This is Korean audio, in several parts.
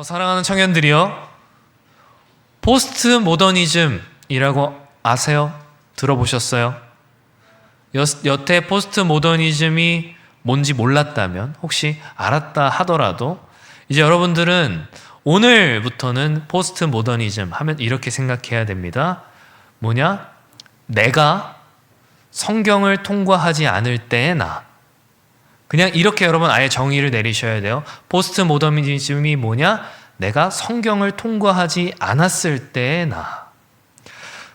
사랑하는 청년들이요. 포스트 모더니즘이라고 아세요? 들어보셨어요? 여태 포스트 모더니즘이 뭔지 몰랐다면, 혹시 알았다 하더라도 이제 여러분들은 오늘부터는 포스트 모더니즘 하면 이렇게 생각해야 됩니다. 뭐냐? 내가 성경을 통과하지 않을 때의 나. 그냥 이렇게 여러분 아예 정의를 내리셔야 돼요. 포스트 모더니즘이 뭐냐? 내가 성경을 통과하지 않았을 때의 나.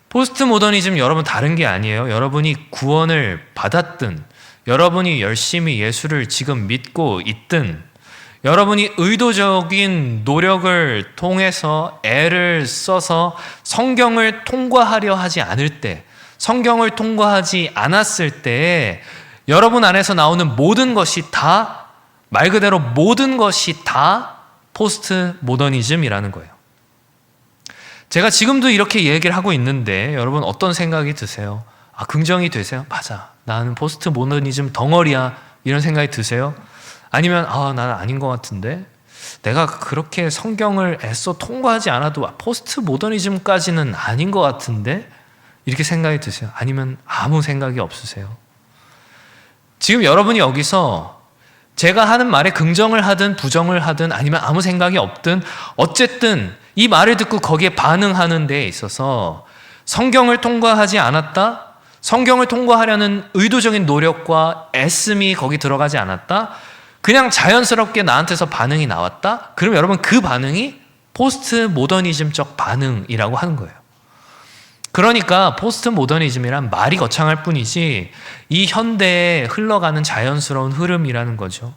포스트 모더니즘 여러분 다른 게 아니에요. 여러분이 구원을 받았든, 여러분이 열심히 예수를 지금 믿고 있든, 여러분이 의도적인 노력을 통해서 애를 써서 성경을 통과하려 하지 않을 때, 성경을 통과하지 않았을 때에 여러분 안에서 나오는 모든 것이 다, 말 그대로 모든 것이 다 포스트 모더니즘이라는 거예요. 제가 지금도 이렇게 얘기를 하고 있는데 여러분 어떤 생각이 드세요? 긍정이 되세요? 맞아, 나는 포스트 모더니즘 덩어리야, 이런 생각이 드세요? 아니면 나는 아닌 것 같은데, 내가 그렇게 성경을 애써 통과하지 않아도 포스트 모더니즘까지는 아닌 것 같은데, 이렇게 생각이 드세요? 아니면 아무 생각이 없으세요? 지금 여러분이 여기서 제가 하는 말에 긍정을 하든 부정을 하든 아니면 아무 생각이 없든 어쨌든 이 말을 듣고 거기에 반응하는 데에 있어서 성경을 통과하지 않았다? 성경을 통과하려는 의도적인 노력과 애씀이 거기 들어가지 않았다? 그냥 자연스럽게 나한테서 반응이 나왔다? 그럼 여러분 그 반응이 포스트 모더니즘적 반응이라고 하는 거예요. 그러니까 포스트 모더니즘이란 말이 거창할 뿐이지 이 현대에 흘러가는 자연스러운 흐름이라는 거죠.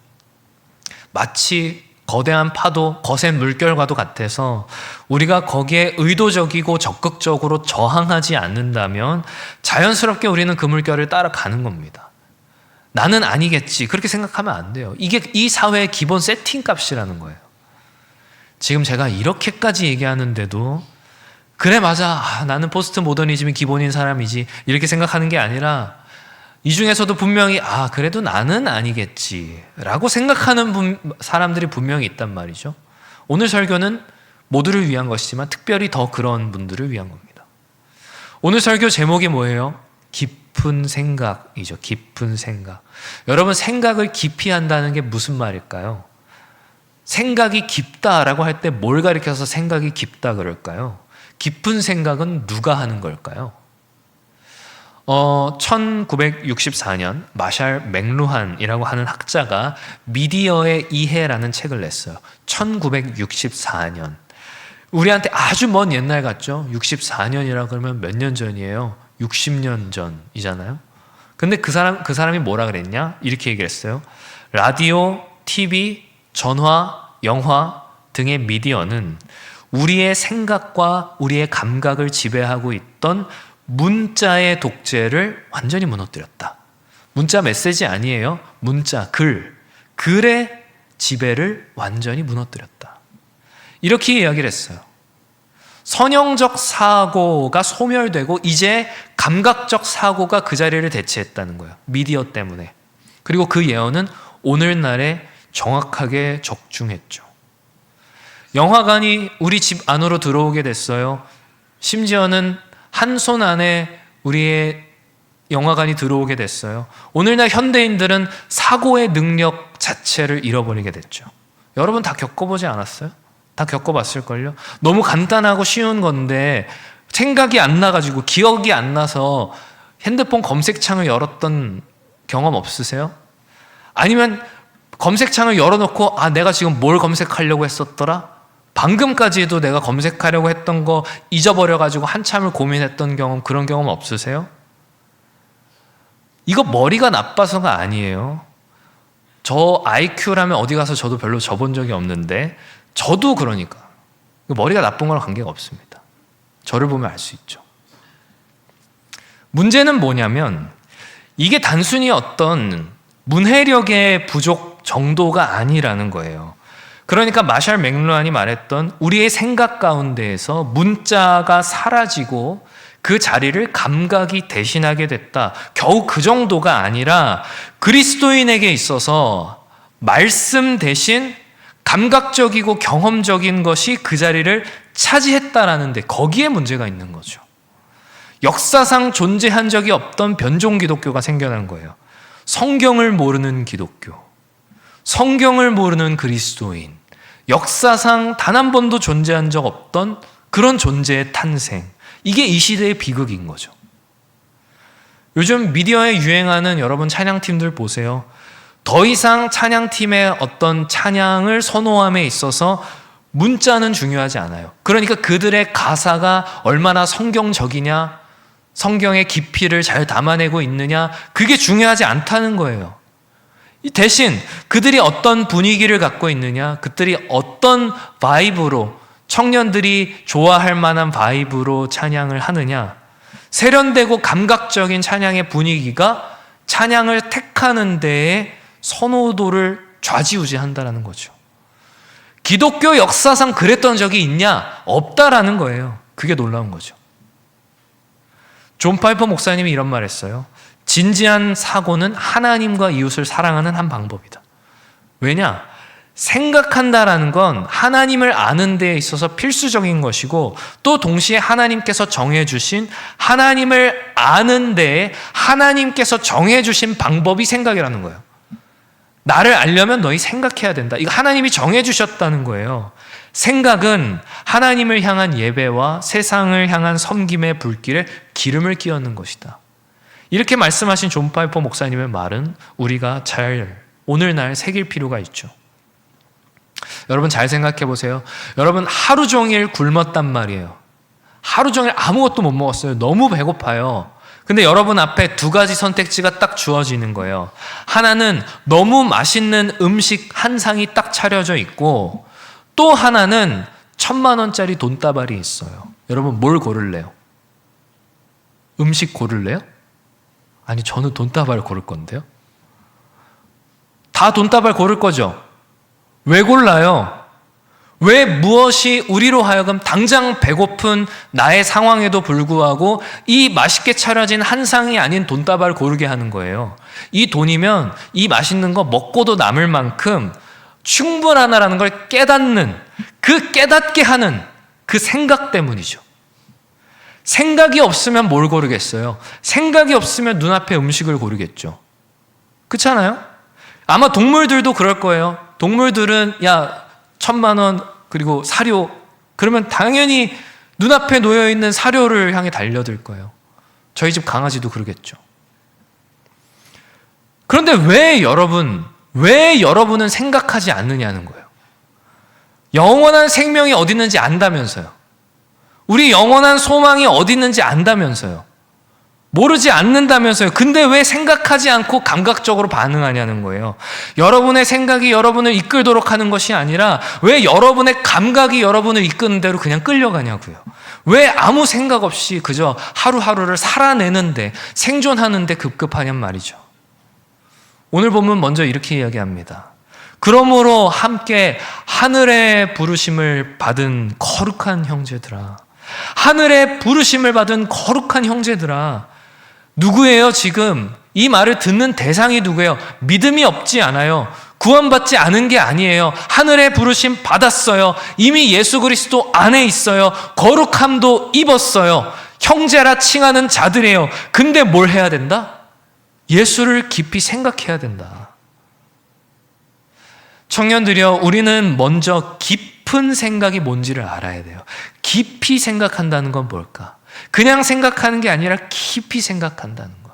마치 거대한 파도, 거센 물결과도 같아서 우리가 거기에 의도적이고 적극적으로 저항하지 않는다면 자연스럽게 우리는 그 물결을 따라가는 겁니다. 나는 아니겠지, 그렇게 생각하면 안 돼요. 이게 이 사회의 기본 세팅 값이라는 거예요. 지금 제가 이렇게까지 얘기하는데도 그래 맞아, 나는 포스트 모더니즘이 기본인 사람이지, 이렇게 생각하는 게 아니라 이 중에서도 분명히 그래도 나는 아니겠지 라고 생각하는 사람들이 분명히 있단 말이죠. 오늘 설교는 모두를 위한 것이지만 특별히 더 그런 분들을 위한 겁니다. 오늘 설교 제목이 뭐예요? 깊은 생각이죠. 깊은 생각. 여러분, 생각을 깊이 한다는 게 무슨 말일까요? 생각이 깊다라고 할 때 뭘 가리켜서 생각이 깊다 그럴까요? 깊은 생각은 누가 하는 걸까요? 1964년 마샬 맥루한이라고 하는 학자가 미디어의 이해라는 책을 냈어요. 1964년. 우리한테 아주 먼 옛날 같죠? 64년이라 그러면 몇 년 전이에요? 60년 전이잖아요. 근데 그 사람이 뭐라 그랬냐? 이렇게 얘기했어요. 라디오, TV, 전화, 영화 등의 미디어는 우리의 생각과 우리의 감각을 지배하고 있던 문자의 독재를 완전히 무너뜨렸다. 문자 메시지 아니에요. 문자, 글의 지배를 완전히 무너뜨렸다. 이렇게 이야기를 했어요. 선형적 사고가 소멸되고 이제 감각적 사고가 그 자리를 대체했다는 거예요. 미디어 때문에. 그리고 그 예언은 오늘날에 정확하게 적중했죠. 영화관이 우리 집 안으로 들어오게 됐어요. 심지어는 한 손 안에 우리의 영화관이 들어오게 됐어요. 오늘날 현대인들은 사고의 능력 자체를 잃어버리게 됐죠. 여러분 다 겪어보지 않았어요? 다 겪어봤을걸요? 너무 간단하고 쉬운 건데 생각이 안 나가지고 기억이 안 나서 핸드폰 검색창을 열었던 경험 없으세요? 아니면 검색창을 열어놓고 내가 지금 뭘 검색하려고 했었더라? 방금까지도 내가 검색하려고 했던 거 잊어버려가지고 한참을 고민했던 경험, 그런 경험 없으세요? 이거 머리가 나빠서가 아니에요. 저 IQ라면 어디 가서 저도 별로 접은 적이 없는데 저도 그러니까 머리가 나쁜 거랑 관계가 없습니다. 저를 보면 알 수 있죠. 문제는 뭐냐면 이게 단순히 어떤 문해력의 부족 정도가 아니라는 거예요. 그러니까 마샬 맥루한이 말했던 우리의 생각 가운데에서 문자가 사라지고 그 자리를 감각이 대신하게 됐다. 겨우 그 정도가 아니라 그리스도인에게 있어서 말씀 대신 감각적이고 경험적인 것이 그 자리를 차지했다라는데 거기에 문제가 있는 거죠. 역사상 존재한 적이 없던 변종 기독교가 생겨난 거예요. 성경을 모르는 기독교, 성경을 모르는 그리스도인, 역사상 단 한 번도 존재한 적 없던 그런 존재의 탄생. 이게 이 시대의 비극인 거죠. 요즘 미디어에 유행하는 여러분 찬양팀들 보세요. 더 이상 찬양팀의 어떤 찬양을 선호함에 있어서 문자는 중요하지 않아요. 그러니까 그들의 가사가 얼마나 성경적이냐, 성경의 깊이를 잘 담아내고 있느냐, 그게 중요하지 않다는 거예요. 대신 그들이 어떤 분위기를 갖고 있느냐, 그들이 어떤 바이브로, 청년들이 좋아할 만한 바이브로 찬양을 하느냐, 세련되고 감각적인 찬양의 분위기가 찬양을 택하는 데에 선호도를 좌지우지한다는 거죠. 기독교 역사상 그랬던 적이 있냐? 없다라는 거예요. 그게 놀라운 거죠. 존 파이퍼 목사님이 이런 말 했어요. 진지한 사고는 하나님과 이웃을 사랑하는 한 방법이다. 왜냐? 생각한다라는 건 하나님을 아는 데에 있어서 필수적인 것이고, 또 동시에 하나님께서 정해주신, 하나님을 아는 데에 하나님께서 정해주신 방법이 생각이라는 거예요. 나를 알려면 너희 생각해야 된다. 이거 하나님이 정해주셨다는 거예요. 생각은 하나님을 향한 예배와 세상을 향한 섬김의 불길에 기름을 끼얹는 것이다. 이렇게 말씀하신 존 파이퍼 목사님의 말은 우리가 잘 오늘날 새길 필요가 있죠. 여러분 잘 생각해 보세요. 여러분 하루 종일 굶었단 말이에요. 하루 종일 아무것도 못 먹었어요. 너무 배고파요. 근데 여러분 앞에 두 가지 선택지가 딱 주어지는 거예요. 하나는 너무 맛있는 음식 한 상이 딱 차려져 있고, 또 하나는 1,000,000원짜리 돈다발이 있어요. 여러분 뭘 고를래요? 음식 고를래요? 아니, 저는 돈다발 고를 건데요. 다 돈다발 고를 거죠? 왜 골라요? 왜 무엇이 우리로 하여금 당장 배고픈 나의 상황에도 불구하고 이 맛있게 차려진 한 상이 아닌 돈다발 고르게 하는 거예요? 이 돈이면 이 맛있는 거 먹고도 남을 만큼 충분하다라는 걸 깨닫는, 그 깨닫게 하는 그 생각 때문이죠. 생각이 없으면 뭘 고르겠어요? 생각이 없으면 눈앞에 음식을 고르겠죠. 그렇잖아요? 아마 동물들도 그럴 거예요. 동물들은 1,000,000원 그리고 사료, 그러면 당연히 눈앞에 놓여있는 사료를 향해 달려들 거예요. 저희 집 강아지도 그러겠죠. 그런데 왜 여러분은 생각하지 않느냐는 거예요. 영원한 생명이 어디 있는지 안다면서요. 우리 영원한 소망이 어디 있는지 안다면서요. 모르지 않는다면서요. 근데 왜 생각하지 않고 감각적으로 반응하냐는 거예요. 여러분의 생각이 여러분을 이끌도록 하는 것이 아니라 왜 여러분의 감각이 여러분을 이끄는 대로 그냥 끌려가냐고요. 왜 아무 생각 없이 그저 하루하루를 살아내는데, 생존하는데 급급하냔 말이죠. 오늘 보면 먼저 이렇게 이야기합니다. 그러므로 함께 하늘의 부르심을 받은 거룩한 형제들아, 하늘의 부르심을 받은 거룩한 형제들아. 누구예요? 지금 이 말을 듣는 대상이 누구예요? 믿음이 없지 않아요. 구원받지 않은 게 아니에요. 하늘의 부르심 받았어요. 이미 예수 그리스도 안에 있어요. 거룩함도 입었어요. 형제라 칭하는 자들이에요. 근데 뭘 해야 된다? 예수를 깊이 생각해야 된다. 청년들이여, 우리는 먼저 깊은 생각이 뭔지를 알아야 돼요. 깊이 생각한다는 건 뭘까? 그냥 생각하는 게 아니라 깊이 생각한다는 거.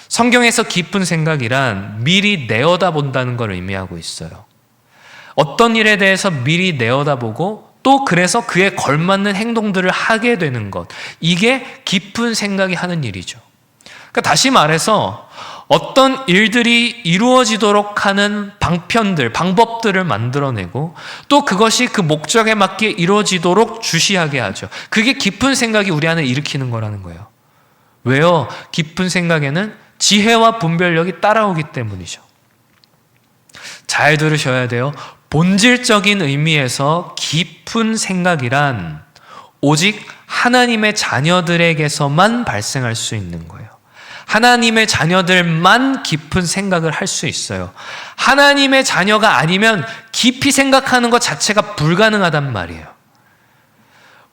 성경에서 깊은 생각이란 미리 내어다본다는 걸 의미하고 있어요. 어떤 일에 대해서 미리 내어다보고 또 그래서 그에 걸맞는 행동들을 하게 되는 것, 이게 깊은 생각이 하는 일이죠. 그러니까 다시 말해서 어떤 일들이 이루어지도록 하는 방편들, 방법들을 만들어내고 또 그것이 그 목적에 맞게 이루어지도록 주시하게 하죠. 그게 깊은 생각이 우리 안에 일으키는 거라는 거예요. 왜요? 깊은 생각에는 지혜와 분별력이 따라오기 때문이죠. 잘 들으셔야 돼요. 본질적인 의미에서 깊은 생각이란 오직 하나님의 자녀들에게서만 발생할 수 있는 거예요. 하나님의 자녀들만 깊은 생각을 할 수 있어요. 하나님의 자녀가 아니면 깊이 생각하는 것 자체가 불가능하단 말이에요.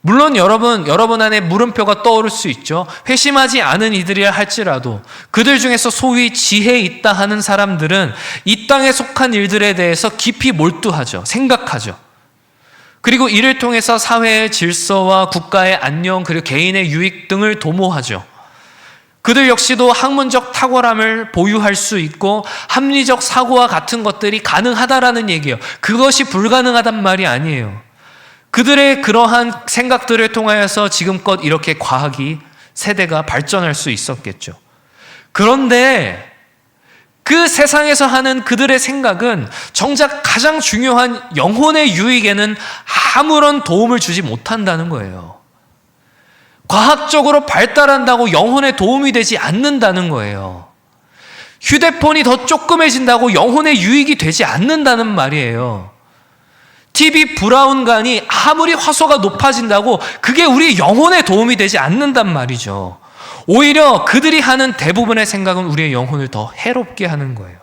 물론 여러분 안에 물음표가 떠오를 수 있죠. 회심하지 않은 이들이라 할지라도 그들 중에서 소위 지혜 있다 하는 사람들은 이 땅에 속한 일들에 대해서 깊이 몰두하죠. 생각하죠. 그리고 이를 통해서 사회의 질서와 국가의 안녕 그리고 개인의 유익 등을 도모하죠. 그들 역시도 학문적 탁월함을 보유할 수 있고 합리적 사고와 같은 것들이 가능하다라는 얘기예요. 그것이 불가능하단 말이 아니에요. 그들의 그러한 생각들을 통하여서 지금껏 이렇게 과학이 세대가 발전할 수 있었겠죠. 그런데 그 세상에서 하는 그들의 생각은 정작 가장 중요한 영혼의 유익에는 아무런 도움을 주지 못한다는 거예요. 과학적으로 발달한다고 영혼에 도움이 되지 않는다는 거예요. 휴대폰이 더 조그매진다고 영혼의 유익이 되지 않는다는 말이에요. TV 브라운관이 아무리 화소가 높아진다고 그게 우리 영혼에 도움이 되지 않는단 말이죠. 오히려 그들이 하는 대부분의 생각은 우리의 영혼을 더 해롭게 하는 거예요.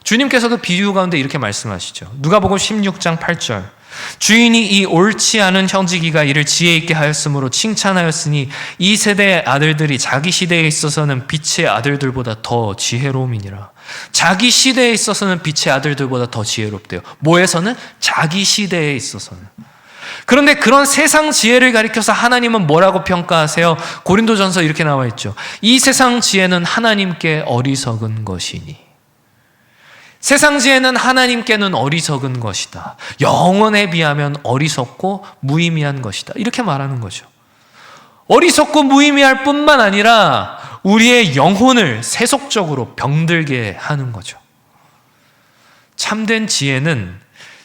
주님께서도 비유 가운데 이렇게 말씀하시죠. 누가복음 16장 8절. 주인이 이 옳지 않은 형제기가 이를 지혜 있게 하였으므로 칭찬하였으니 이 세대의 아들들이 자기 시대에 있어서는 빛의 아들들보다 더 지혜로움이니라. 자기 시대에 있어서는 빛의 아들들보다 더 지혜롭대요. 뭐에서는? 자기 시대에 있어서는. 그런데 그런 세상 지혜를 가리켜서 하나님은 뭐라고 평가하세요? 고린도전서 이렇게 나와 있죠. 이 세상 지혜는 하나님께 어리석은 것이니. 세상 지혜는 하나님께는 어리석은 것이다. 영원에 비하면 어리석고 무의미한 것이다. 이렇게 말하는 거죠. 어리석고 무의미할 뿐만 아니라 우리의 영혼을 세속적으로 병들게 하는 거죠. 참된 지혜는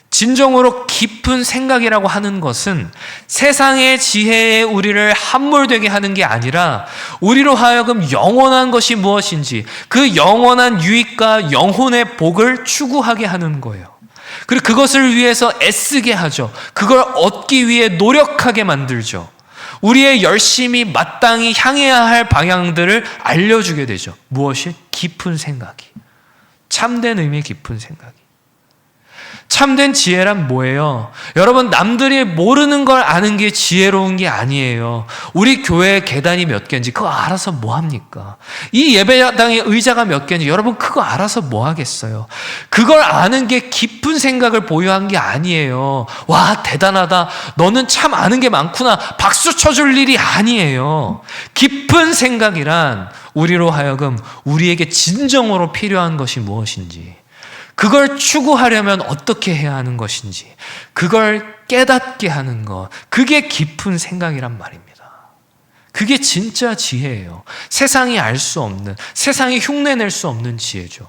진정으로 깊은 생각이라고 하는 것은 세상의 지혜에 우리를 함몰되게 하는 게 아니라 우리로 하여금 영원한 것이 무엇인지 그 영원한 유익과 영혼의 복을 추구하게 하는 거예요. 그리고 그것을 위해서 애쓰게 하죠. 그걸 얻기 위해 노력하게 만들죠. 우리의 열심히 마땅히 향해야 할 방향들을 알려주게 되죠. 무엇이? 깊은 생각이. 참된 의미의 깊은 생각이. 참된 지혜란 뭐예요? 여러분, 남들이 모르는 걸 아는 게 지혜로운 게 아니에요. 우리 교회 계단이 몇 개인지 그거 알아서 뭐 합니까? 이 예배당의 의자가 몇 개인지 여러분 그거 알아서 뭐 하겠어요? 그걸 아는 게 깊은 생각을 보유한 게 아니에요. 와, 대단하다. 너는 참 아는 게 많구나. 박수 쳐줄 일이 아니에요. 깊은 생각이란 우리로 하여금 우리에게 진정으로 필요한 것이 무엇인지, 그걸 추구하려면 어떻게 해야 하는 것인지, 그걸 깨닫게 하는 것, 그게 깊은 생각이란 말입니다. 그게 진짜 지혜예요. 세상이 알 수 없는, 세상이 흉내낼 수 없는 지혜죠.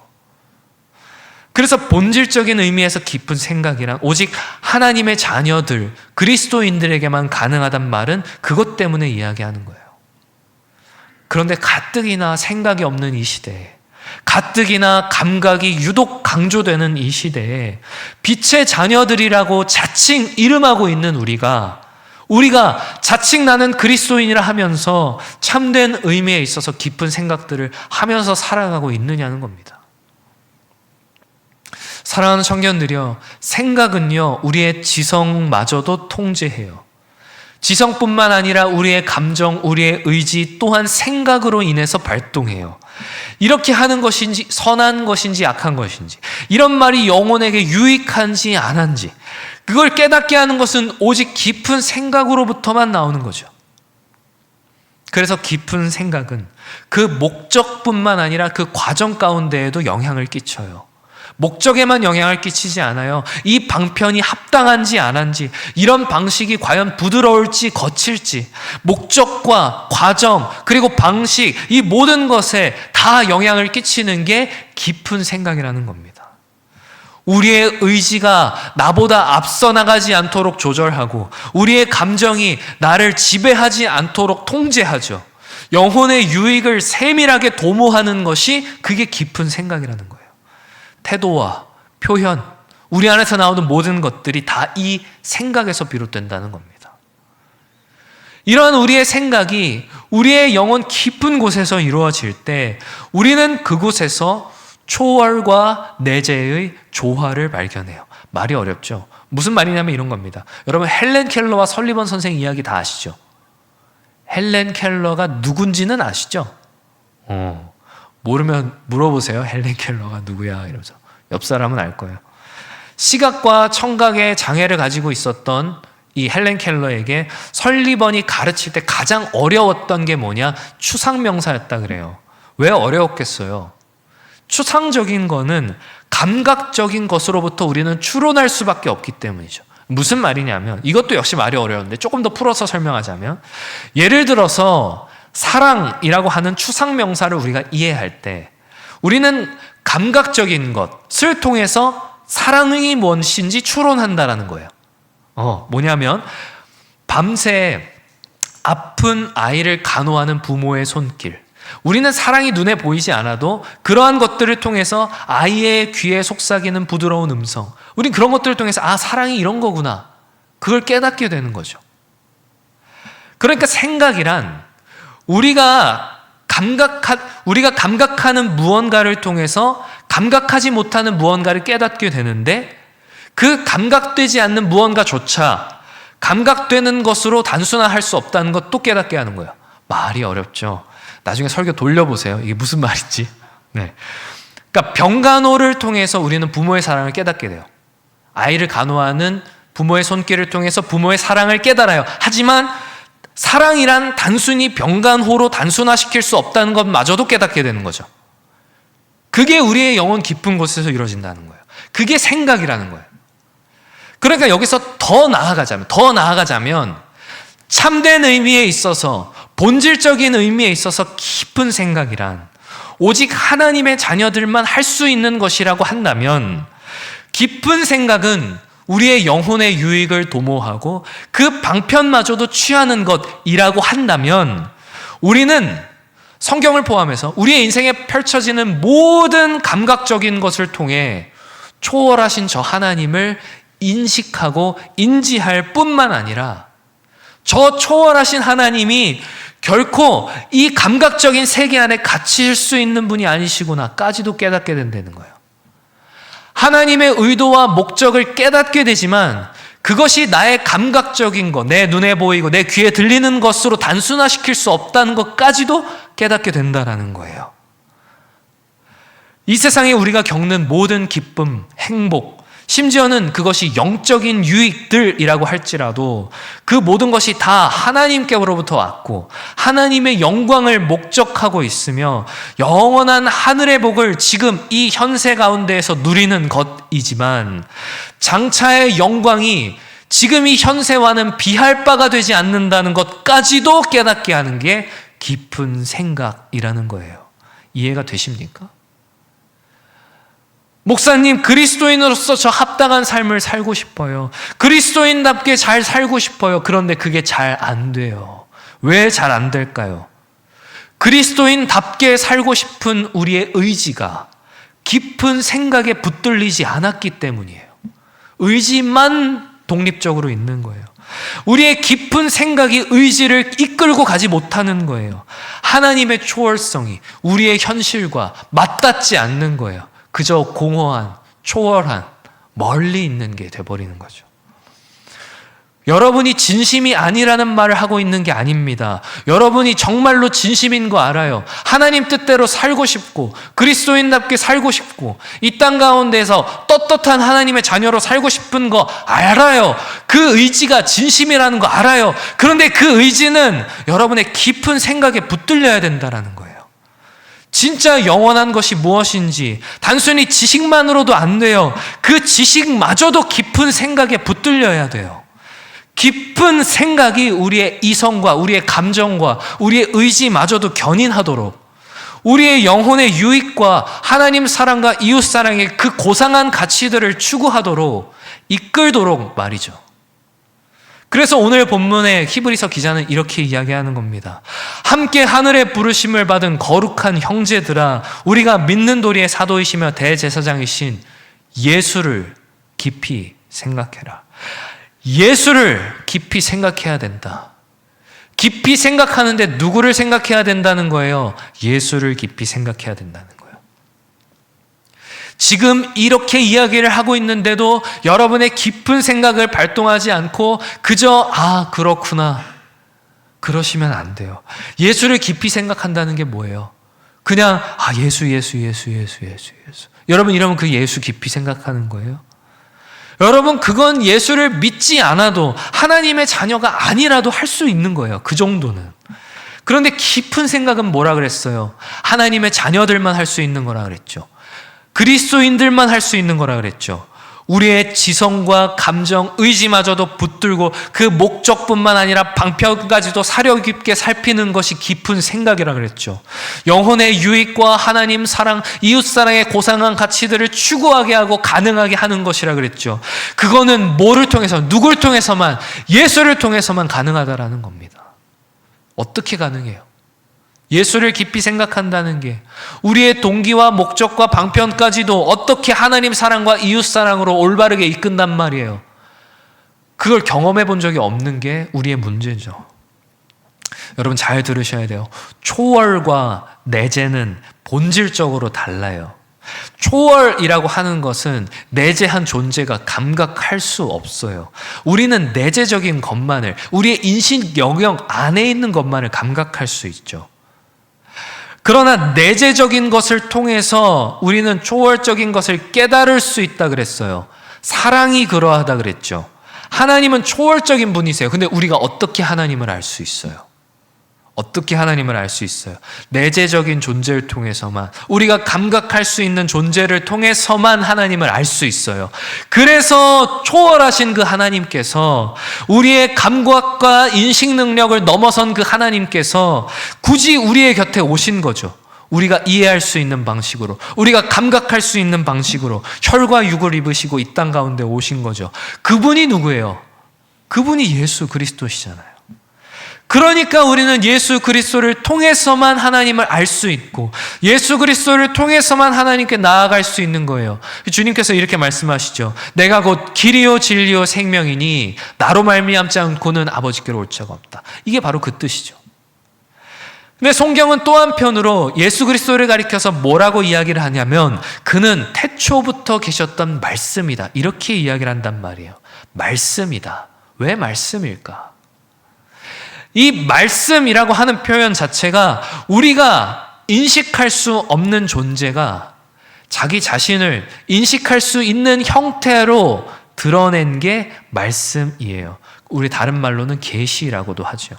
그래서 본질적인 의미에서 깊은 생각이란 오직 하나님의 자녀들, 그리스도인들에게만 가능하단 말은 그것 때문에 이야기하는 거예요. 그런데 가뜩이나 생각이 없는 이 시대에, 가뜩이나 감각이 유독 강조되는 이 시대에 빛의 자녀들이라고 자칭 이름하고 있는 우리가 자칭 나는 그리스도인이라 하면서 참된 의미에 있어서 깊은 생각들을 하면서 살아가고 있느냐는 겁니다. 사랑하는 청년들이여, 생각은요 우리의 지성마저도 통제해요. 지성뿐만 아니라 우리의 감정, 우리의 의지 또한 생각으로 인해서 발동해요. 이렇게 하는 것인지 선한 것인지 악한 것인지, 이런 말이 영혼에게 유익한지 안 한지, 그걸 깨닫게 하는 것은 오직 깊은 생각으로부터만 나오는 거죠. 그래서 깊은 생각은 그 목적뿐만 아니라 그 과정 가운데에도 영향을 끼쳐요. 목적에만 영향을 끼치지 않아요. 이 방편이 합당한지 안 한지, 이런 방식이 과연 부드러울지 거칠지, 목적과 과정 그리고 방식, 이 모든 것에 다 영향을 끼치는 게 깊은 생각이라는 겁니다. 우리의 의지가 나보다 앞서 나가지 않도록 조절하고 우리의 감정이 나를 지배하지 않도록 통제하죠. 영혼의 유익을 세밀하게 도모하는 것이 그게 깊은 생각이라는 거예요. 태도와 표현, 우리 안에서 나오는 모든 것들이 다 이 생각에서 비롯된다는 겁니다. 이러한 우리의 생각이 우리의 영혼 깊은 곳에서 이루어질 때 우리는 그곳에서 초월과 내재의 조화를 발견해요. 말이 어렵죠. 무슨 말이냐면 이런 겁니다. 여러분 헬렌 켈러와 설리번 선생 이야기 다 아시죠? 헬렌 켈러가 누군지는 아시죠? 모르면 물어보세요. 헬렌 켈러가 누구야? 이러면서. 옆 사람은 알 거예요. 시각과 청각의 장애를 가지고 있었던 이 헬렌 켈러에게 설리번이 가르칠 때 가장 어려웠던 게 뭐냐? 추상명사였다 그래요. 왜 어려웠겠어요? 추상적인 거는 감각적인 것으로부터 우리는 추론할 수밖에 없기 때문이죠. 무슨 말이냐면 이것도 역시 말이 어려운데 조금 더 풀어서 설명하자면 예를 들어서 사랑이라고 하는 추상명사를 우리가 이해할 때 우리는 감각적인 것을 통해서 사랑이 무엇인지 추론한다라는 거예요. 뭐냐면 밤새 아픈 아이를 간호하는 부모의 손길. 우리는 사랑이 눈에 보이지 않아도 그러한 것들을 통해서 아이의 귀에 속삭이는 부드러운 음성. 우린 그런 것들을 통해서 사랑이 이런 거구나. 그걸 깨닫게 되는 거죠. 그러니까 생각이란 우리가 감각하는 무언가를 통해서 감각하지 못하는 무언가를 깨닫게 되는데 그 감각되지 않는 무언가조차 감각되는 것으로 단순화할 수 없다는 것도 깨닫게 하는 거예요. 말이 어렵죠. 나중에 설교 돌려보세요. 이게 무슨 말인지. 네. 그러니까 병간호를 통해서 우리는 부모의 사랑을 깨닫게 돼요. 아이를 간호하는 부모의 손길을 통해서 부모의 사랑을 깨달아요. 하지만 사랑이란 단순히 병간호로 단순화시킬 수 없다는 것마저도 깨닫게 되는 거죠. 그게 우리의 영혼 깊은 곳에서 이루어진다는 거예요. 그게 생각이라는 거예요. 그러니까 여기서 더 나아가자면 참된 의미에 있어서 본질적인 의미에 있어서 깊은 생각이란 오직 하나님의 자녀들만 할 수 있는 것이라고 한다면 깊은 생각은 우리의 영혼의 유익을 도모하고 그 방편마저도 취하는 것이라고 한다면 우리는 성경을 포함해서 우리의 인생에 펼쳐지는 모든 감각적인 것을 통해 초월하신 저 하나님을 인식하고 인지할 뿐만 아니라 저 초월하신 하나님이 결코 이 감각적인 세계 안에 갇힐 수 있는 분이 아니시구나까지도 깨닫게 된다는 거예요. 하나님의 의도와 목적을 깨닫게 되지만 그것이 나의 감각적인 것, 내 눈에 보이고 내 귀에 들리는 것으로 단순화시킬 수 없다는 것까지도 깨닫게 된다는 거예요. 이 세상에 우리가 겪는 모든 기쁨, 행복, 심지어는 그것이 영적인 유익들이라고 할지라도 그 모든 것이 다 하나님께로부터 왔고 하나님의 영광을 목적하고 있으며 영원한 하늘의 복을 지금 이 현세 가운데에서 누리는 것이지만 장차의 영광이 지금 이 현세와는 비할 바가 되지 않는다는 것까지도 깨닫게 하는 게 깊은 생각이라는 거예요. 이해가 되십니까? 목사님, 그리스도인으로서 저 합당한 삶을 살고 싶어요. 그리스도인답게 잘 살고 싶어요. 그런데 그게 잘 안 돼요. 왜 잘 안 될까요? 그리스도인답게 살고 싶은 우리의 의지가 깊은 생각에 붙들리지 않았기 때문이에요. 의지만 독립적으로 있는 거예요. 우리의 깊은 생각이 의지를 이끌고 가지 못하는 거예요. 하나님의 초월성이 우리의 현실과 맞닿지 않는 거예요. 그저 공허한, 초월한, 멀리 있는 게 돼버리는 거죠. 여러분이 진심이 아니라는 말을 하고 있는 게 아닙니다. 여러분이 정말로 진심인 거 알아요. 하나님 뜻대로 살고 싶고 그리스도인답게 살고 싶고 이 땅 가운데서 떳떳한 하나님의 자녀로 살고 싶은 거 알아요. 그 의지가 진심이라는 거 알아요. 그런데 그 의지는 여러분의 깊은 생각에 붙들려야 된다는 거예요. 진짜 영원한 것이 무엇인지 단순히 지식만으로도 안 돼요. 그 지식마저도 깊은 생각에 붙들려야 돼요. 깊은 생각이 우리의 이성과 우리의 감정과 우리의 의지마저도 견인하도록 우리의 영혼의 유익과 하나님 사랑과 이웃 사랑의 그 고상한 가치들을 추구하도록 이끌도록 말이죠. 그래서 오늘 본문의 히브리서 기자는 이렇게 이야기하는 겁니다. 함께 하늘의 부르심을 받은 거룩한 형제들아, 우리가 믿는 도리의 사도이시며 대제사장이신 예수를 깊이 생각해라. 예수를 깊이 생각해야 된다. 깊이 생각하는데 누구를 생각해야 된다는 거예요? 예수를 깊이 생각해야 된다는 거예요. 지금 이렇게 이야기를 하고 있는데도 여러분의 깊은 생각을 발동하지 않고 그저 그렇구나 그러시면 안 돼요. 예수를 깊이 생각한다는 게 뭐예요? 그냥 예수. 여러분 이러면 그 예수 깊이 생각하는 거예요? 여러분 그건 예수를 믿지 않아도 하나님의 자녀가 아니라도 할 수 있는 거예요. 그 정도는. 그런데 깊은 생각은 뭐라 그랬어요? 하나님의 자녀들만 할 수 있는 거라 그랬죠. 그리스도인들만 할 수 있는 거라 그랬죠. 우리의 지성과 감정, 의지마저도 붙들고 그 목적뿐만 아니라 방편까지도 사려 깊게 살피는 것이 깊은 생각이라 그랬죠. 영혼의 유익과 하나님 사랑, 이웃 사랑의 고상한 가치들을 추구하게 하고 가능하게 하는 것이라 그랬죠. 그거는 뭐를 통해서, 누굴 통해서만, 예수를 통해서만 가능하다라는 겁니다. 어떻게 가능해요? 예수를 깊이 생각한다는 게 우리의 동기와 목적과 방편까지도 어떻게 하나님 사랑과 이웃 사랑으로 올바르게 이끈단 말이에요. 그걸 경험해 본 적이 없는 게 우리의 문제죠. 여러분 잘 들으셔야 돼요. 초월과 내재는 본질적으로 달라요. 초월이라고 하는 것은 내재한 존재가 감각할 수 없어요. 우리는 내재적인 것만을, 우리의 인식 영역 안에 있는 것만을 감각할 수 있죠. 그러나 내재적인 것을 통해서 우리는 초월적인 것을 깨달을 수 있다 그랬어요. 사랑이 그러하다 그랬죠. 하나님은 초월적인 분이세요. 근데 우리가 어떻게 하나님을 알 수 있어요? 어떻게 하나님을 알 수 있어요? 내재적인 존재를 통해서만, 우리가 감각할 수 있는 존재를 통해서만 하나님을 알 수 있어요. 그래서 초월하신 그 하나님께서, 우리의 감각과 인식 능력을 넘어선 그 하나님께서 굳이 우리의 곁에 오신 거죠. 우리가 이해할 수 있는 방식으로, 우리가 감각할 수 있는 방식으로 혈과 육을 입으시고 이 땅 가운데 오신 거죠. 그분이 누구예요? 그분이 예수 그리스도시잖아요. 그러니까 우리는 예수 그리스도를 통해서만 하나님을 알 수 있고, 예수 그리스도를 통해서만 하나님께 나아갈 수 있는 거예요. 주님께서 이렇게 말씀하시죠. 내가 곧 길이요 진리요 생명이니 나로 말미암지 않고는 아버지께로 올 자가 없다. 이게 바로 그 뜻이죠. 근데 성경은 또 한편으로 예수 그리스도를 가리켜서 뭐라고 이야기를 하냐면, 그는 태초부터 계셨던 말씀이다, 이렇게 이야기를 한단 말이에요. 말씀이다. 왜 말씀일까? 이 말씀이라고 하는 표현 자체가 우리가 인식할 수 없는 존재가 자기 자신을 인식할 수 있는 형태로 드러낸 게 말씀이에요. 우리 다른 말로는 계시라고도 하죠.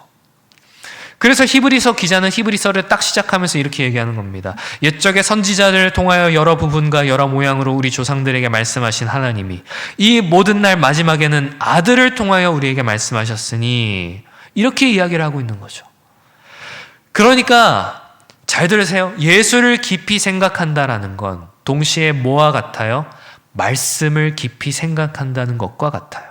그래서 히브리서 기자는 히브리서를 딱 시작하면서 이렇게 얘기하는 겁니다. 옛적의 선지자들을 통하여 여러 부분과 여러 모양으로 우리 조상들에게 말씀하신 하나님이 이 모든 날 마지막에는 아들을 통하여 우리에게 말씀하셨으니, 이렇게 이야기를 하고 있는 거죠. 그러니까 잘 들으세요. 예수를 깊이 생각한다라는 건 동시에 뭐와 같아요? 말씀을 깊이 생각한다는 것과 같아요.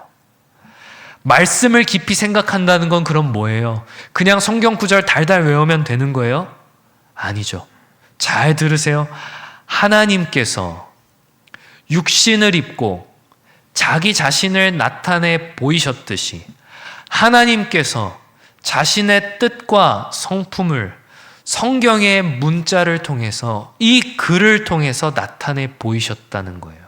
말씀을 깊이 생각한다는 건 그럼 뭐예요? 그냥 성경 구절 달달 외우면 되는 거예요? 아니죠. 잘 들으세요. 하나님께서 육신을 입고 자기 자신을 나타내 보이셨듯이 하나님께서 자신의 뜻과 성품을 성경의 문자를 통해서, 이 글을 통해서 나타내 보이셨다는 거예요.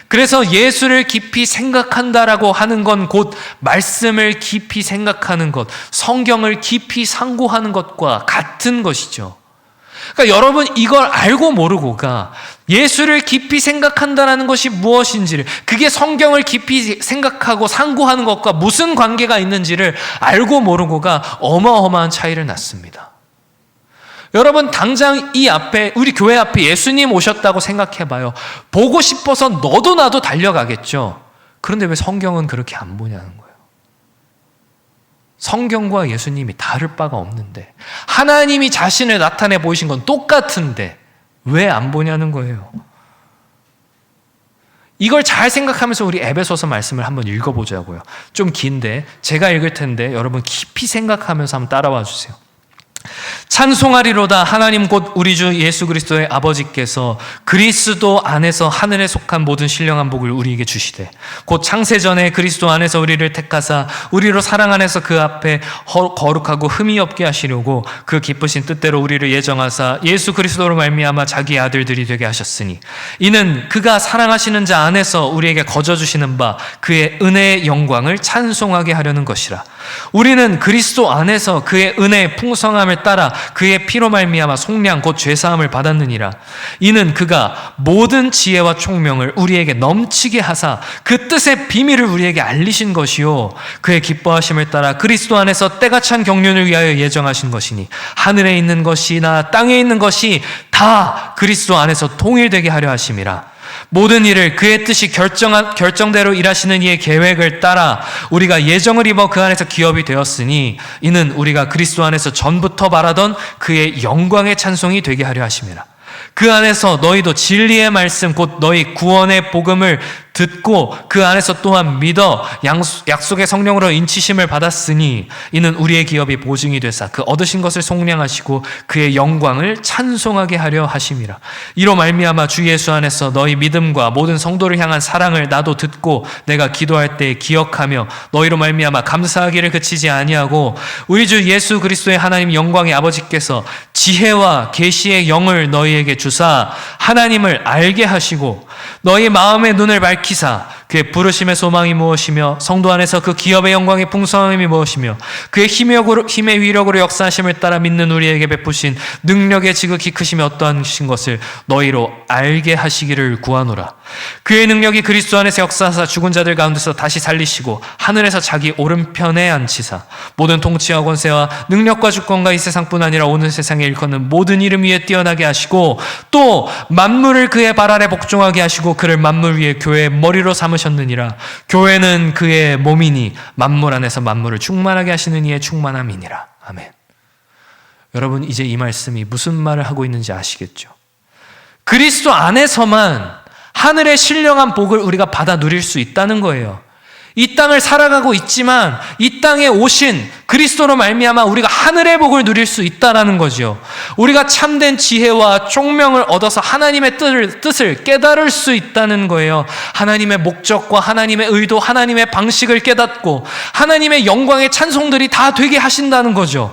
그래서 예수를 깊이 생각한다라고 하는 건 곧 말씀을 깊이 생각하는 것, 성경을 깊이 상고하는 것과 같은 것이죠. 그러니까 여러분 이걸 알고 모르고가 예수를 깊이 생각한다는 것이 무엇인지를, 그게 성경을 깊이 생각하고 상고하는 것과 무슨 관계가 있는지를 알고 모르고가 어마어마한 차이를 낳습니다. 여러분 당장 이 앞에, 우리 교회 앞에 예수님 오셨다고 생각해봐요. 보고 싶어서 너도 나도 달려가겠죠. 그런데 왜 성경은 그렇게 안 보냐는 거예요. 성경과 예수님이 다를 바가 없는데, 하나님이 자신을 나타내 보이신 건 똑같은데 왜 안 보냐는 거예요. 이걸 잘 생각하면서 우리 에베소서 말씀을 한번 읽어보자고요. 좀 긴데 제가 읽을 텐데 여러분 깊이 생각하면서 한번 따라와 주세요. 찬송하리로다. 하나님 곧 우리 주 예수 그리스도의 아버지께서 그리스도 안에서 하늘에 속한 모든 신령한 복을 우리에게 주시되 곧 창세전에 그리스도 안에서 우리를 택하사 우리로 사랑 안에서 그 앞에 거룩하고 흠이 없게 하시려고 그 기쁘신 뜻대로 우리를 예정하사 예수 그리스도로 말미암아 자기의 아들들이 되게 하셨으니 이는 그가 사랑하시는 자 안에서 우리에게 거저 주시는 바 그의 은혜의 영광을 찬송하게 하려는 것이라. 우리는 그리스도 안에서 그의 은혜의 풍성함을 따라 그의 피로 말미암아 속량 곧 죄사함을 받았느니라. 이는 그가 모든 지혜와 총명을 우리에게 넘치게 하사 그 뜻의 비밀을 우리에게 알리신 것이요 그의 기뻐하심을 따라 그리스도 안에서 때가 찬 경륜을 위하여 예정하신 것이니 하늘에 있는 것이나 땅에 있는 것이 다 그리스도 안에서 통일되게 하려 하심이라. 모든 일을 그의 뜻이 결정대로 일하시는 이의 계획을 따라 우리가 예정을 입어 그 안에서 기업이 되었으니 이는 우리가 그리스도 안에서 전부터 바라던 그의 영광의 찬송이 되게 하려 하심이라. 그 안에서 너희도 진리의 말씀 곧 너희 구원의 복음을 듣고 그 안에서 또한 믿어 약속의 성령으로 인치심을 받았으니 이는 우리의 기업이 보증이 되사 그 얻으신 것을 속량하시고 그의 영광을 찬송하게 하려 하심이라. 이로 말미암아 주 예수 안에서 너희 믿음과 모든 성도를 향한 사랑을 나도 듣고 내가 기도할 때 기억하며 너희로 말미암아 감사하기를 그치지 아니하고 우리 주 예수 그리스도의 하나님 영광의 아버지께서 지혜와 계시의 영을 너희에게 주사 하나님을 알게 하시고 너희 마음의 눈을 밝히사 그의 부르심의 소망이 무엇이며 성도 안에서 그 기업의 영광의 풍성함이 무엇이며 그의 힘의 위력으로 역사하심을 따라 믿는 우리에게 베푸신 능력의 지극히 크심이 어떠하신 것을 너희로 알게 하시기를 구하노라. 그의 능력이 그리스도 안에서 역사하사 죽은 자들 가운데서 다시 살리시고 하늘에서 자기 오른편에 앉히사 모든 통치와 권세와 능력과 주권과 이 세상뿐 아니라 오는 세상에 일컫는 모든 이름 위에 뛰어나게 하시고 또 만물을 그의 발 아래 복종하게 하시고 그를 만물 위에 교회의 머리로 삼으셨느니라. 교회는 그의 몸이니 만물 안에서 만물을 충만하게 하시는 이의 충만함이니라. 아멘. 여러분, 이제 이 말씀이 무슨 말을 하고 있는지 아시겠죠? 그리스도 안에서만 하늘의 신령한 복을 우리가 받아 누릴 수 있다는 거예요. 이 땅을 살아가고 있지만 이 땅에 오신 그리스도로 말미암아 우리가 하늘의 복을 누릴 수 있다는 거죠. 우리가 참된 지혜와 총명을 얻어서 하나님의 뜻을 깨달을 수 있다는 거예요. 하나님의 목적과 하나님의 의도, 하나님의 방식을 깨닫고 하나님의 영광의 찬송들이 다 되게 하신다는 거죠.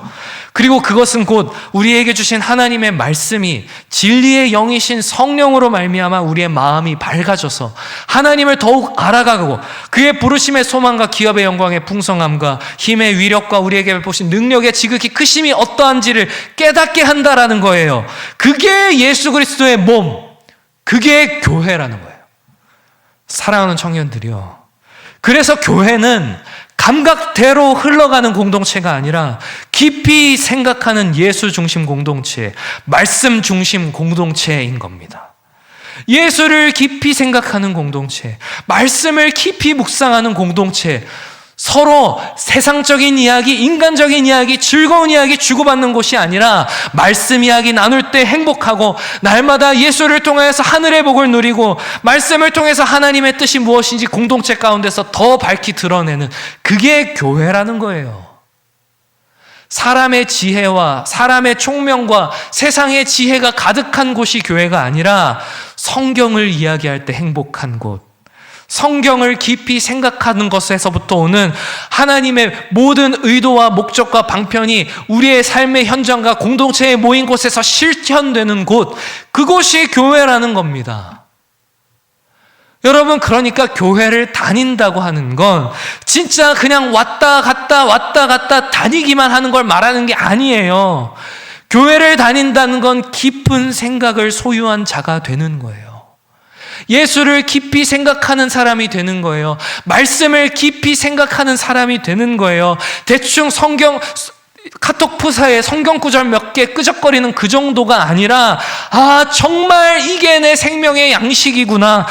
그리고 그것은 곧 우리에게 주신 하나님의 말씀이 진리의 영이신 성령으로 말미암아 우리의 마음이 밝아져서 하나님을 더욱 알아가고 그의 부르심의 소망과 기업의 영광의 풍성함과 힘의 위력과 우리에게 베푸신 능력의 지극히 크심이 어떠한지를 깨닫게 한다라는 거예요. 그게 예수 그리스도의 몸, 그게 교회라는 거예요. 사랑하는 청년들이요, 그래서 교회는 감각대로 흘러가는 공동체가 아니라 깊이 생각하는 예수 중심 공동체, 말씀 중심 공동체인 겁니다. 예수를 깊이 생각하는 공동체, 말씀을 깊이 묵상하는 공동체, 서로 세상적인 이야기, 인간적인 이야기, 즐거운 이야기 주고받는 곳이 아니라 말씀 이야기 나눌 때 행복하고 날마다 예수를 통해서 하늘의 복을 누리고 말씀을 통해서 하나님의 뜻이 무엇인지 공동체 가운데서 더 밝히 드러내는, 그게 교회라는 거예요. 사람의 지혜와 사람의 총명과 세상의 지혜가 가득한 곳이 교회가 아니라 성경을 이야기할 때 행복한 곳, 성경을 깊이 생각하는 것에서부터 오는 하나님의 모든 의도와 목적과 방편이 우리의 삶의 현장과 공동체에 모인 곳에서 실현되는 곳, 그곳이 교회라는 겁니다. 여러분, 그러니까 교회를 다닌다고 하는 건 진짜 그냥 왔다 갔다 다니기만 하는 걸 말하는 게 아니에요. 교회를 다닌다는 건 깊은 생각을 소유한 자가 되는 거예요. 예수를 깊이 생각하는 사람이 되는 거예요. 말씀을 깊이 생각하는 사람이 되는 거예요. 대충 카톡 프사에 성경 구절 몇 개 끄적거리는 그 정도가 아니라, 정말 이게 내 생명의 양식이구나,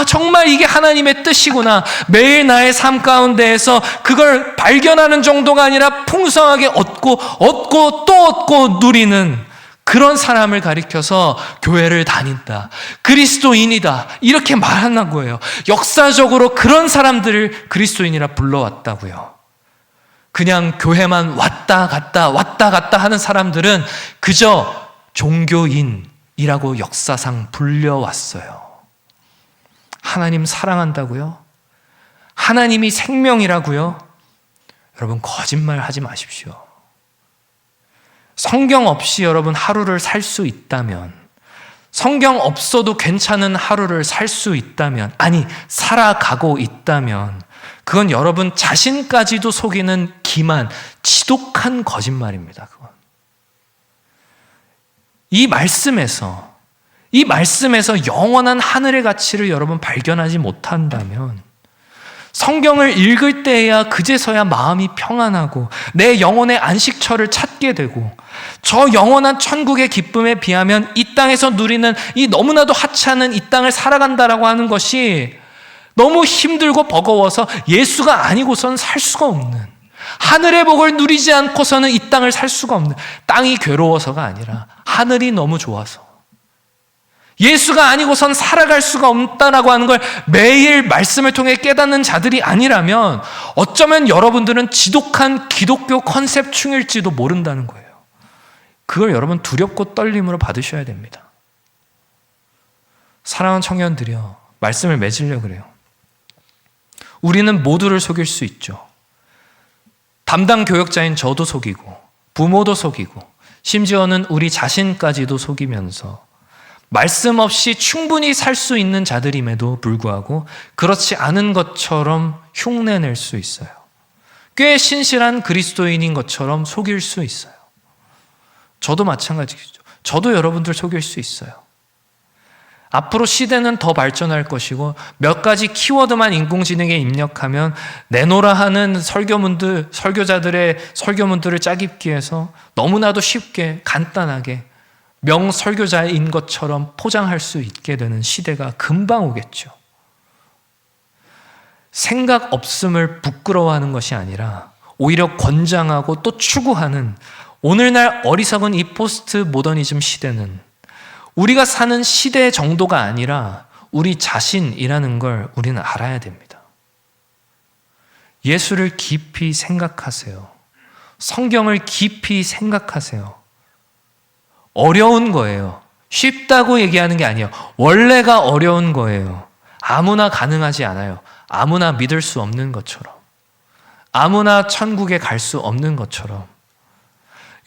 정말 이게 하나님의 뜻이구나, 매일 나의 삶 가운데에서 그걸 발견하는 정도가 아니라 풍성하게 얻고 또 얻고 누리는 그런 사람을 가리켜서 교회를 다닌다, 그리스도인이다, 이렇게 말하는 거예요. 역사적으로 그런 사람들을 그리스도인이라 불러왔다고요. 그냥 교회만 왔다 갔다 하는 사람들은 그저 종교인이라고 역사상 불려왔어요. 하나님 사랑한다고요? 하나님이 생명이라고요? 여러분, 거짓말 하지 마십시오. 성경 없이 여러분 하루를 살 수 있다면, 성경 없어도 괜찮은 하루를 살 수 있다면, 아니, 살아가고 있다면, 그건 여러분 자신까지도 속이는 기만, 지독한 거짓말입니다. 그건. 이 말씀에서 영원한 하늘의 가치를 여러분 발견하지 못한다면, 성경을 읽을 때에야 그제서야 마음이 평안하고 내 영혼의 안식처를 찾게 되고, 저 영원한 천국의 기쁨에 비하면 이 땅에서 누리는 이 너무나도 하찮은 이 땅을 살아간다라고 하는 것이 너무 힘들고 버거워서 예수가 아니고선 살 수가 없는, 하늘의 복을 누리지 않고서는 이 땅을 살 수가 없는, 땅이 괴로워서가 아니라 하늘이 너무 좋아서 예수가 아니고선 살아갈 수가 없다라고 하는 걸 매일 말씀을 통해 깨닫는 자들이 아니라면 어쩌면 여러분들은 지독한 기독교 컨셉충일지도 모른다는 거예요. 그걸 여러분 두렵고 떨림으로 받으셔야 됩니다. 사랑하는 청년들이여, 말씀을 맺으려고 그래요. 우리는 모두를 속일 수 있죠. 담당 교역자인 저도 속이고 부모도 속이고 심지어는 우리 자신까지도 속이면서 말씀 없이 충분히 살 수 있는 자들임에도 불구하고 그렇지 않은 것처럼 흉내낼 수 있어요. 꽤 신실한 그리스도인인 것처럼 속일 수 있어요. 저도 마찬가지죠. 저도 여러분들 속일 수 있어요. 앞으로 시대는 더 발전할 것이고 몇 가지 키워드만 인공지능에 입력하면 내노라 하는 설교자들의 설교문들을 짜깁기 위해서 너무나도 쉽게 간단하게 명설교자인 것처럼 포장할 수 있게 되는 시대가 금방 오겠죠. 생각 없음을 부끄러워하는 것이 아니라 오히려 권장하고 또 추구하는 오늘날 어리석은 이 포스트 모더니즘 시대는 우리가 사는 시대의 정도가 아니라 우리 자신이라는 걸 우리는 알아야 됩니다. 예수를 깊이 생각하세요. 성경을 깊이 생각하세요. 어려운 거예요. 쉽다고 얘기하는 게 아니에요. 원래가 어려운 거예요. 아무나 가능하지 않아요. 아무나 믿을 수 없는 것처럼, 아무나 천국에 갈 수 없는 것처럼,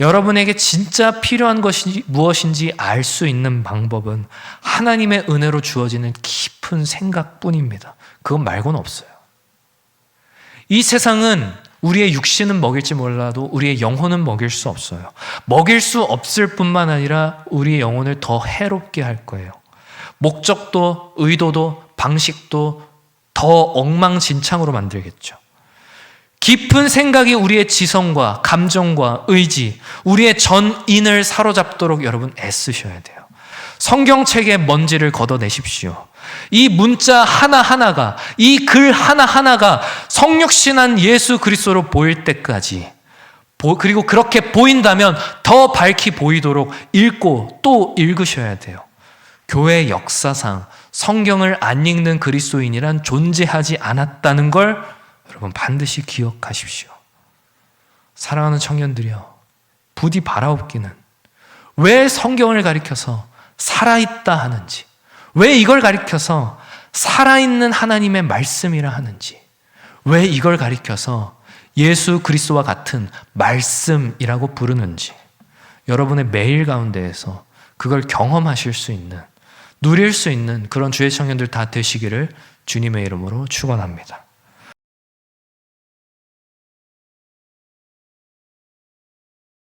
여러분에게 진짜 필요한 것이 무엇인지 알 수 있는 방법은 하나님의 은혜로 주어지는 깊은 생각뿐입니다. 그것 말고는 없어요. 이 세상은 우리의 육신은 먹일지 몰라도 우리의 영혼은 먹일 수 없어요. 먹일 수 없을 뿐만 아니라 우리의 영혼을 더 해롭게 할 거예요. 목적도 의도도 방식도 더 엉망진창으로 만들겠죠. 깊은 생각이 우리의 지성과 감정과 의지, 우리의 전인을 사로잡도록 여러분 애쓰셔야 돼요. 성경책의 먼지를 걷어내십시오. 이 문자 하나하나가, 이 글 하나하나가 성육신한 예수 그리스도로 보일 때까지, 그리고 그렇게 보인다면 더 밝히 보이도록 읽고 또 읽으셔야 돼요. 교회 역사상 성경을 안 읽는 그리스도인이란 존재하지 않았다는 걸 여러분 반드시 기억하십시오. 사랑하는 청년들이여, 부디 바라옵기는 왜 성경을 가리켜서 살아있다 하는지, 왜 이걸 가리켜서 살아있는 하나님의 말씀이라 하는지, 왜 이걸 가리켜서 예수 그리스도와 같은 말씀이라고 부르는지 여러분의 매일 가운데에서 그걸 경험하실 수 있는, 누릴 수 있는 그런 주의 청년들 다 되시기를 주님의 이름으로 축원합니다.